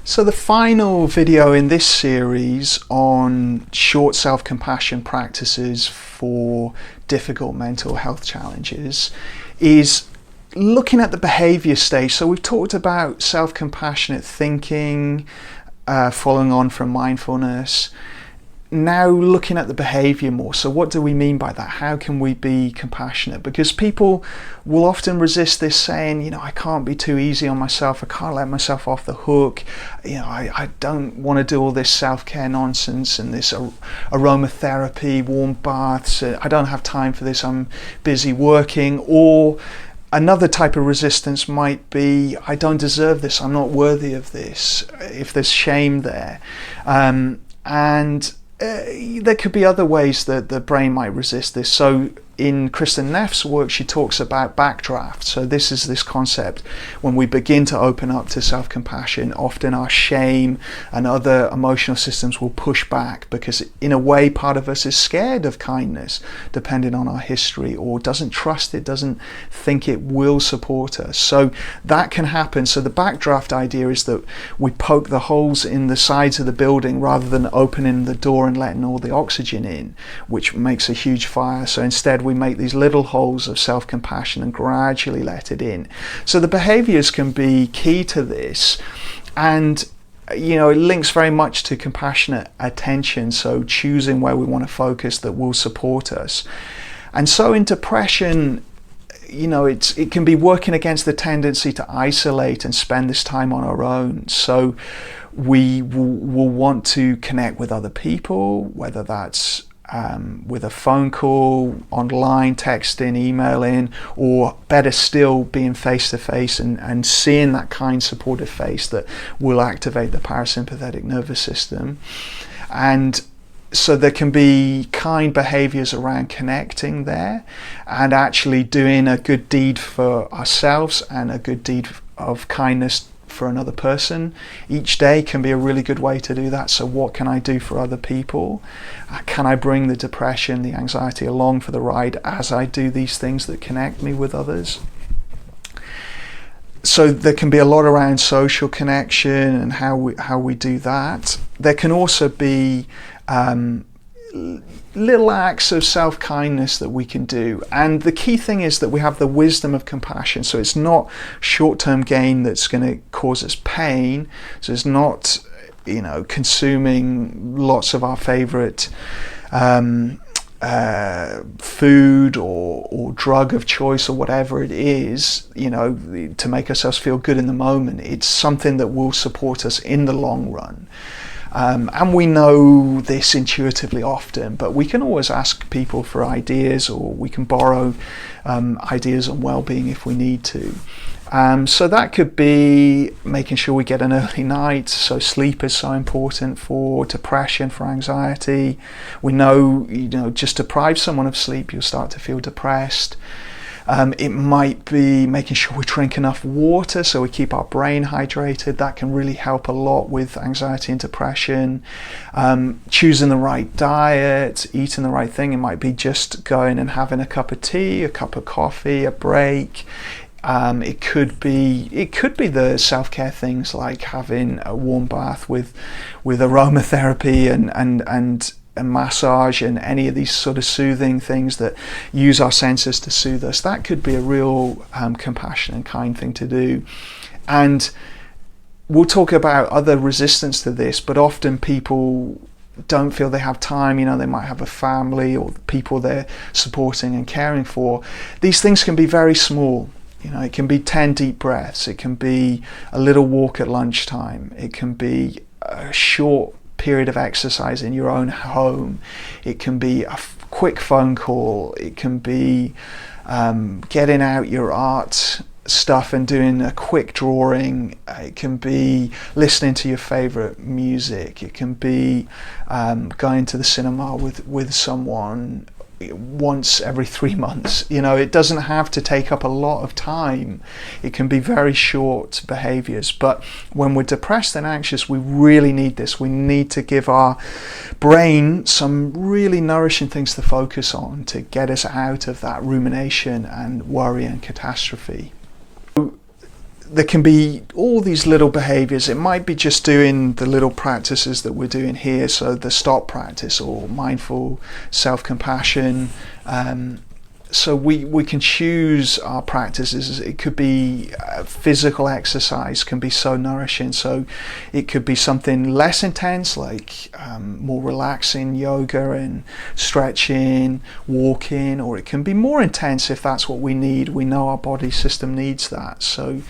So the final video in this series on short self-compassion practices for difficult mental health challenges is looking at the behaviour stage. So we've talked about self-compassionate thinking, following on from mindfulness. Now looking at the behaviour more. So what do we mean by that? How can we be compassionate? Because people will often resist this, saying, I can't be too easy on myself. I can't let myself off the hook. I don't want to do all this self-care nonsense and this aromatherapy, warm baths. I don't have time for this. I'm busy working. Or another type of resistance might be, I don't deserve this. I'm not worthy of this. If there's shame there. There could be other ways that the brain might resist this. So in Kristen Neff's work, she talks about backdraft. So this is this concept when we begin to open up to self-compassion, often our shame and other emotional systems will push back because in a way part of us is scared of kindness, depending on our history, or doesn't trust it, doesn't think it will support us. So that can happen. So the backdraft idea is that we poke the holes in the sides of the building rather than opening the door and letting all the oxygen in, which makes a huge fire. So instead we make these little holes of self-compassion and gradually let it in. So the behaviours can be key to this, and it links very much to compassionate attention, so choosing where we want to focus that will support us. And so in depression, it can be working against the tendency to isolate and spend this time on our own. So we will want to connect with other people, whether that's with a phone call, online, texting, emailing, or better still, being face-to-face and seeing that kind, supportive face that will activate the parasympathetic nervous system. And so there can be kind behaviours around connecting there and actually doing a good deed for ourselves and a good deed of kindness for another person. Each day can be a really good way to do that. So what can I do for other people? Can I bring the depression, the anxiety along for the ride as I do these things that connect me with others? So there can be a lot around social connection and how we do that. There can also be little acts of self-kindness that we can do, and the key thing is that we have the wisdom of compassion. So it's not short-term gain that's going to cause us pain. So it's not consuming lots of our favorite food or drug of choice or whatever it is, to make ourselves feel good in the moment. It's something that will support us in the long run. And we know this intuitively often, but we can always ask people for ideas, or we can borrow ideas on well-being if we need to. So that could be making sure we get an early night. So sleep is so important for depression, for anxiety. We know, just deprive someone of sleep, you'll start to feel depressed. It might be making sure we drink enough water so we keep our brain hydrated. That can really help a lot with anxiety and depression. Choosing the right diet, eating the right thing. It might be just going and having a cup of tea, a cup of coffee, a break. It could be the self-care things like having a warm bath with aromatherapy and a massage and any of these sort of soothing things that use our senses to soothe us. That could be a real compassionate and kind thing to do. And we'll talk about other resistance to this, but often people don't feel they have time. They might have a family or people they're supporting and caring for. These things can be very small. It can be 10 deep breaths. It can be a little walk at lunchtime. It can be a short period of exercise in your own home. It can be a quick phone call. It can be getting out your art stuff and doing a quick drawing. It can be listening to your favorite music. It can be going to the cinema with someone once every 3 months. It doesn't have to take up a lot of time. It can be very short behaviors. But when we're depressed and anxious, we really need this. We need to give our brain some really nourishing things to focus on to get us out of that rumination and worry and catastrophe. there can be all these little behaviors. It might be just doing the little practices that we're doing here, so the stop practice or mindful self-compassion. So we can choose our practices. It could be physical exercise can be so nourishing. So it could be something less intense, like more relaxing yoga and stretching, walking, or it can be more intense if that's what we need. We know our body system needs that. So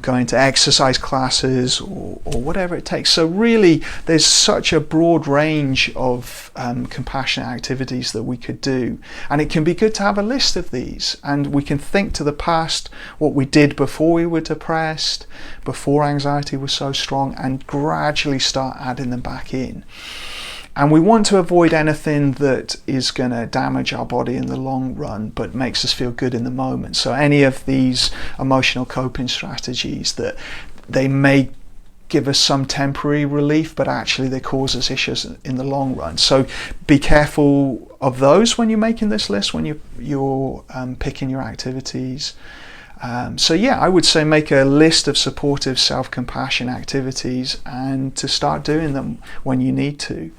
going to exercise classes or whatever it takes. So really, there's such a broad range of compassionate activities that we could do, and it can be good to have a list of these, and we can think to the past, what we did before we were depressed, before anxiety was so strong, and gradually start adding them back in. And we want to avoid anything that is going to damage our body in the long run but makes us feel good in the moment. So any of these emotional coping strategies that they may give us some temporary relief, but actually they cause us issues in the long run. So be careful of those when you're making this list, when you're picking your activities. So yeah, I would say make a list of supportive self-compassion activities and to start doing them when you need to.